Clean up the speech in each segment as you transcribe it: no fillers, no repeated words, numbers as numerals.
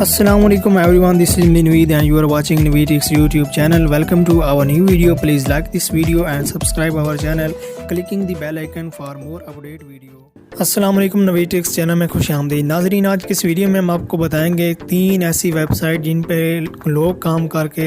Assalamualaikum everyone, this is Naveed and you are watching Naveed's YouTube channel. Welcome to our new video. Please like this video and subscribe our channel clicking the bell icon for more update video. अस्सलाम वालेकुम, Naveed channel में खुश आमदीद। नाज़रीन, आज की इस video में हम आपको बताएंगे 3 ऐसी वेबसाइट जिन पे लोग काम करके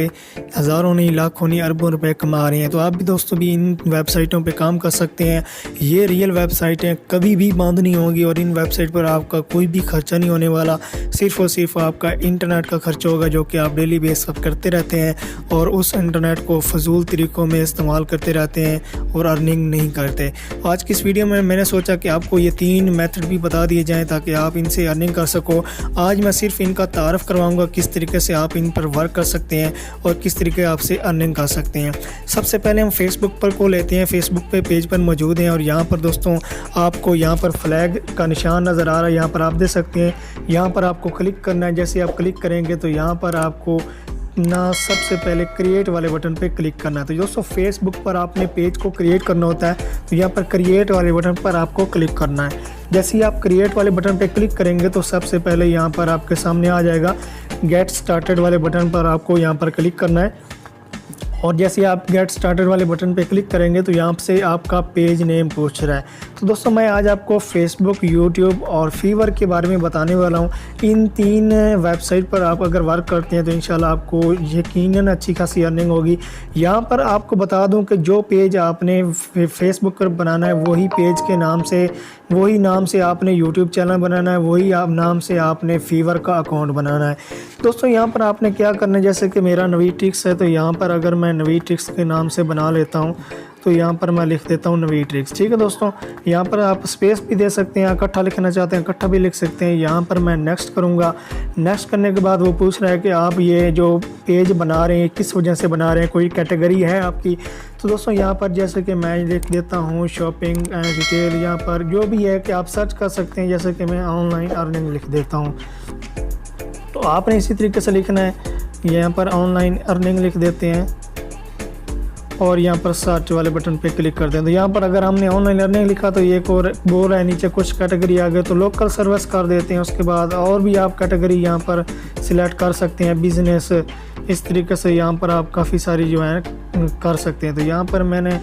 हज़ारों नहीं लाखों नहीं अरबों रुपए कमा रहे हैं। तो आप भी दोस्तों भी इन वेबसाइटों पे काम कर सकते हैं। ये रियल वेबसाइटें कभी भी बंद नहीं होंगी और इन वेबसाइट पर आपका कोई भी खर्चा नहीं होने वाला। सिर्फ़ और सिर्फ आपका इंटरनेट का खर्चा होगा जो कि आप डेली बेस पर करते रहते हैं और उस इंटरनेट को फजूल तरीक़ों में इस्तेमाल करते रहते हैं और अर्निंग नहीं करते। आज की इस वीडियो में मैंने सोचा कि आपको ये 3 मेथड भी बता दिए जाएं ताकि आप इनसे अर्निंग कर सको। आज मैं सिर्फ इनका तारफ़ करवाऊंगा किस तरीके से आप इन पर वर्क कर सकते हैं और किस तरीके आपसे अर्निंग कर सकते हैं। सबसे पहले हम फेसबुक पर को लेते हैं। फेसबुक पे पेज पर मौजूद हैं और यहाँ पर दोस्तों आपको यहाँ पर फ्लैग का निशान नज़र आ रहा है। यहाँ पर आप देख सकते हैं, यहाँ पर आपको क्लिक करना है। जैसे आप क्लिक करेंगे तो यहाँ पर आपको सबसे पहले क्रिएट वाले बटन पे क्लिक करना है। तो दोस्तों फेसबुक पर आपने पेज को क्रिएट करना होता है तो यहाँ पर क्रिएट वाले बटन पर आपको क्लिक करना है। जैसे ही आप क्रिएट वाले बटन पे क्लिक करेंगे तो सबसे पहले यहाँ पर आपके सामने आ जाएगा गेट स्टार्टेड वाले बटन पर आपको यहाँ पर क्लिक करना है। और जैसे आप गेट स्टार्टेड वाले बटन पे क्लिक करेंगे तो यहाँ से आपका पेज नेम पूछ रहा है। तो दोस्तों मैं आज आपको फेसबुक, यूट्यूब और फीवर के बारे में बताने वाला हूँ। इन 3 वेबसाइट पर आप अगर वर्क करते हैं तो इंशाल्लाह आपको यकीनन अच्छी खासी अर्निंग होगी। यहाँ पर आपको बता दूँ कि जो पेज आपने फेसबुक पर बनाना है वही पेज के नाम से, वही नाम से आपने यूट्यूब चैनल बनाना है, वही नाम से आपने फीवर का अकाउंट बनाना है। दोस्तों यहाँ पर आपने क्या करना है, जैसे कि मेरा नवीद ट्रिक्स है तो यहाँ पर अगर मैं नवीद ट्रिक्स के नाम से बना लेता हूँ तो यहाँ पर मैं लिख देता हूँ नवीद ट्रिक्स। ठीक है दोस्तों, यहाँ पर आप स्पेस भी दे सकते हैं, इकट्ठा लिखना चाहते हैं इकट्ठा भी लिख सकते हैं। यहाँ पर मैं नेक्स्ट करूँगा। नेक्स्ट करने के बाद वो पूछ रहा है कि आप ये जो पेज बना रहे हैं किस वजह से बना रहे हैं, कोई कैटेगरी है आपकी। तो दोस्तों यहाँ पर जैसे कि मैं लिख देता हूँ शॉपिंग एंड रिटेल। यहाँ पर जो भी है कि आप सर्च कर सकते हैं, जैसे कि मैं ऑनलाइन अर्निंग लिख देता हूँ। तो आपने इसी तरीके से लिखना है। यहाँ पर ऑनलाइन अर्निंग लिख देते हैं और यहाँ पर सर्च वाले बटन पे क्लिक कर दें। तो यहाँ पर अगर हमने ऑनलाइन अर्निंग लिखा तो ये को बोल रहा है नीचे कुछ कैटेगरी आ गए तो लोकल सर्विस कर देते हैं। उसके बाद और भी आप कैटेगरी यहाँ पर सिलेक्ट कर सकते हैं, बिज़नेस, इस तरीके से यहाँ पर आप काफ़ी सारी जो है कर सकते हैं। तो यहाँ पर मैंने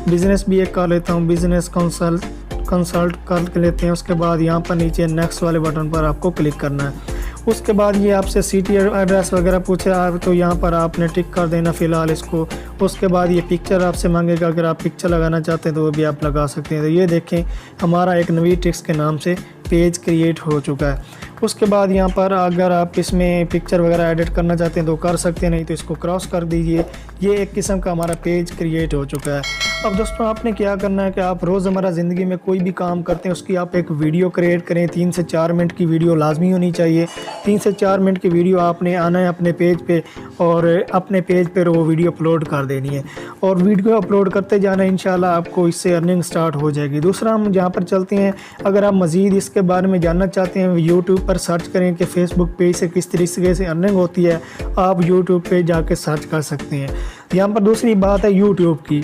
बिज़नेस भी एक कर लेता हूँ, बिज़नेस कंसल्ट कर लेते हैं। उसके बाद यहाँ पर नीचे नेक्स्ट वाले बटन पर आपको क्लिक करना है। उसके बाद ये आपसे सिटी एड्रेस वगैरह पूछे तो यहाँ पर आपने टिक कर देना फ़िलहाल इसको। उसके बाद ये पिक्चर आपसे मांगेगा, अगर आप पिक्चर लगाना चाहते हैं तो वो भी आप लगा सकते हैं। तो ये देखें हमारा एक नवीद ट्रिक्स के नाम से पेज क्रिएट हो चुका है। उसके बाद यहाँ पर अगर आप इसमें पिक्चर वगैरह एडिट करना चाहते हैं तो कर सकते हैं, नहीं तो इसको क्रॉस कर दीजिए। ये एक किस्म का हमारा पेज क्रिएट हो चुका है। अब दोस्तों आपने क्या करना है कि आप रोज़मर्रा ज़िंदगी में कोई भी काम करते हैं उसकी आप एक वीडियो क्रिएट करें। 3 से 4 मिनट की वीडियो लाजमी होनी चाहिए। 3 से 4 मिनट की वीडियो आपने आना है अपने पेज पे और अपने पेज पर वो वीडियो अपलोड कर देनी है और वीडियो अपलोड करते जाना है। इंशाल्लाह आपको इससे अर्निंग स्टार्ट हो जाएगी। दूसरा हम जहाँ पर चलते हैं, अगर आप मज़ीद इसके बारे में जानना चाहते हैं यूट्यूब पर सर्च करें कि फ़ेसबुक पेज से किस तरीके से अर्निंग होती है, आप यूट्यूब पे जाके सर्च कर सकते हैं। यहाँ पर दूसरी बात है यूट्यूब की।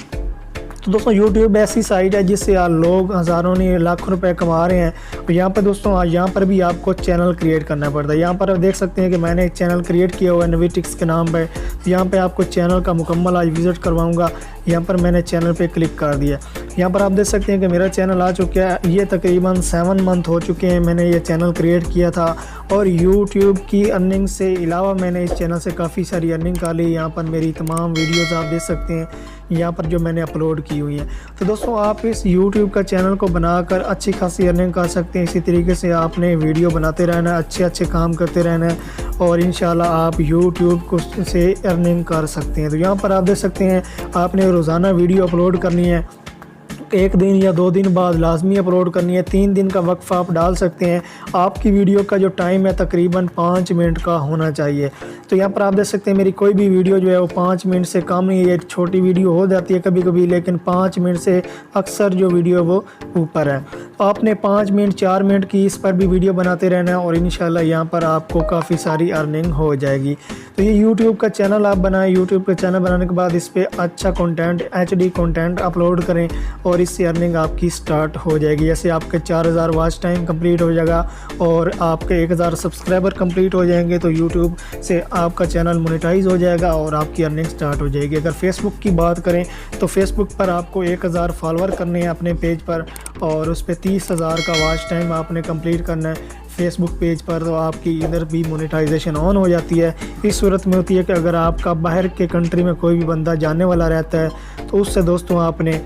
तो दोस्तों यूट्यूब ऐसी साइट है जिससे लोग हज़ारों नहीं लाखों रुपए कमा रहे हैं। और यहाँ पर दोस्तों यहाँ पर भी आपको चैनल क्रिएट करना पड़ता है। यहाँ पर आप देख सकते हैं कि मैंने एक चैनल क्रिएट किया हुआ है नवीद ट्रिक्स के नाम पर। तो यहाँ पे आपको चैनल का मुकम्मल आज विज़िट करवाऊँगा। यहाँ पर मैंने चैनल पे क्लिक कर दिया। यहाँ पर आप देख सकते हैं कि मेरा चैनल आ चुका है। ये तकरीबन 7 मंथ हो चुके हैं मैंने ये चैनल क्रिएट किया था और यूट्यूब की अर्निंग से अलावा मैंने इस चैनल से काफ़ी सारी अर्निंग कर ली। यहाँ पर मेरी तमाम वीडियोज़ आप देख सकते हैं यहाँ पर जो मैंने अपलोड की हुई है। तो दोस्तों आप इस यूट्यूब का चैनल को बनाकर अच्छी खासी अर्निंग कर सकते हैं। इसी तरीके से आपने वीडियो बनाते रहना है, अच्छे काम करते रहना है और इंशाल्लाह आप यूट्यूब को से अर्निंग कर सकते हैं। तो यहाँ पर आप देख सकते हैं आपने रोज़ाना वीडियो अपलोड करनी है। 1 दिन या 2 दिन बाद लाजमी अपलोड करनी है। 3 दिन का वक्फ़ा आप डाल सकते हैं। आपकी वीडियो का जो टाइम है तकरीबन 5 मिनट का होना चाहिए। तो यहाँ पर आप देख सकते हैं मेरी कोई भी वीडियो जो है वो 5 मिनट से कम नहीं है। छोटी वीडियो हो जाती है कभी कभी, लेकिन 5 मिनट से अक्सर जो वीडियो वो ऊपर है। आपने 5 मिनट 4 मिनट की इस पर भी वीडियो बनाते रहना है और इंशाल्लाह यहाँ पर आपको काफ़ी सारी अर्निंग हो जाएगी। तो ये यूट्यूब का चैनल आप बनाएं। यूट्यूब का चैनल बनाने के बाद इस पर अच्छा कंटेंट, HD कंटेंट अपलोड करें और और इससे अर्निंग आपकी स्टार्ट हो जाएगी। जैसे आपके 4000 वॉच टाइम कंप्लीट हो जाएगा और आपके 1000 सब्सक्राइबर कंप्लीट हो जाएंगे तो यूट्यूब से आपका चैनल मोनेटाइज हो जाएगा और आपकी अर्निंग स्टार्ट हो जाएगी। अगर फेसबुक की बात करें तो फेसबुक पर आपको 1000 फॉलोअर करने हैं अपने पेज पर और उस पर 30,000 का वॉच टाइम आपने कंप्लीट करना है फेसबुक पेज पर, तो आपकी इधर भी मोनेटाइजेशन ऑन हो जाती है। इस सूरत में होती है कि अगर आपका बाहर के कंट्री में कोई भी बंदा जाने वाला रहता है तो उससे दोस्तों आपने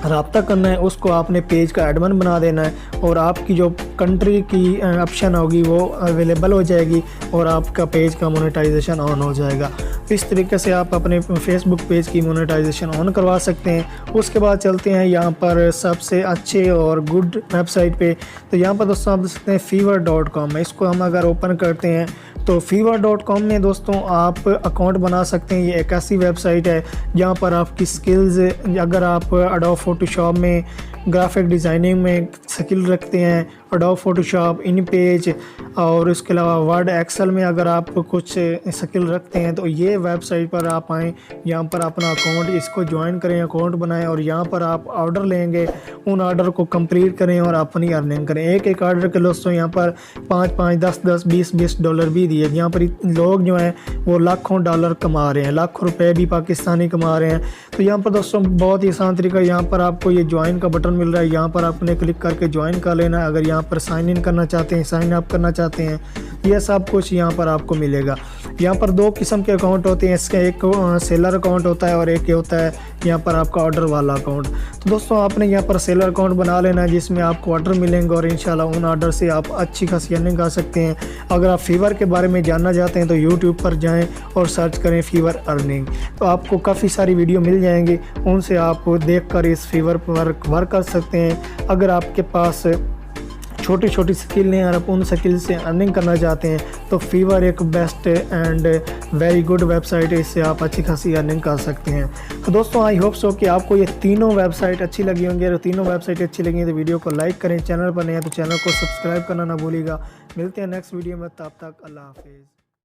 रब्ता करना है, उसको आपने पेज का एडमिन बना देना है और आपकी जो कंट्री की ऑप्शन होगी वो अवेलेबल हो जाएगी और आपका पेज का मोनेटाइजेशन ऑन हो जाएगा। इस तरीके से आप अपने फेसबुक पेज की मोनेटाइजेशन ऑन करवा सकते हैं। उसके बाद चलते हैं यहाँ पर सबसे अच्छे और गुड वेबसाइट पे। तो यहाँ पर दोस्तों आप देख सकते हैं fever.com है। इसको हम अगर ओपन करते हैं तो fever.com में दोस्तों आप अकाउंट बना सकते हैं। ये एक ऐसी वेबसाइट है जहाँ पर आपकी स्किल्स, अगर आप एडोब फोटोशॉप में ग्राफिक डिज़ाइनिंग में स्किल रखते हैं, एडोब फोटोशॉप, इन पेज और उसके अलावा वर्ड एक्सेल में अगर आप कुछ स्किल रखते हैं तो ये वेबसाइट पर आप आएँ, यहाँ पर अपना अकाउंट इसको ज्वाइन करें, अकाउंट बनाएं और यहाँ पर आप ऑर्डर लेंगे, उन ऑर्डर को कंप्लीट करें और अपनी अर्निंग करें। एक एक ऑर्डर के दोस्तों यहाँ पर 5-5, 10-10, 20-20 डॉलर भी दिए। यहाँ पर लोग जो हैं वो लाखों डॉलर कमा रहे हैं, लाखों रुपए भी पाकिस्तानी कमा रहे हैं। तो यहाँ पर दोस्तों बहुत ही आसान तरीका, यहाँ पर आपको ये ज्वाइन का बटन मिल रहा है, यहाँ पर आपने क्लिक करके ज्वाइन कर लेना है। अगर यहाँ पर साइन इन करना चाहते हैं, साइन अप करना चाहते हैं, ये सब कुछ यहाँ पर आपको मिलेगा। यहाँ पर 2 किस्म के अकाउंट होते हैं, इसका एक सेलर अकाउंट होता है और एक होता है यहाँ पर आपका ऑर्डर वाला अकाउंट। तो दोस्तों आपने यहाँ पर सेलर अकाउंट बना लेना है जिसमें आपको ऑर्डर मिलेंगे और इंशाल्लाह उन ऑर्डर से आप अच्छी खासी अर्निंग कर सकते हैं। अगर आप फीवर के बारे में जानना चाहते हैं तो यूट्यूब पर जाएँ और सर्च करें फीवर अर्निंग, तो आपको काफ़ी सारी वीडियो मिल जाएंगी, उनसे आप देख कर इस फीवर पर वर्क कर सकते हैं। अगर आपके पास छोटी छोटी स्किल हैं और आप उन स्किल से अर्निंग करना चाहते हैं तो फीवर एक best and very good website है, इससे आप अच्छी खासी अर्निंग कर सकते हैं। तो दोस्तों आई होप सो कि आपको ये तीनों वेबसाइट अच्छी लगी होंगी। अगर तीनों वेबसाइट अच्छी लगी तो वीडियो को लाइक करें, चैनल पर नए हैं तो चैनल को सब्सक्राइब करना ना भूलिएगा। मिलते हैं नेक्स्ट वीडियो में, तब तक अल्लाह हाफिज़।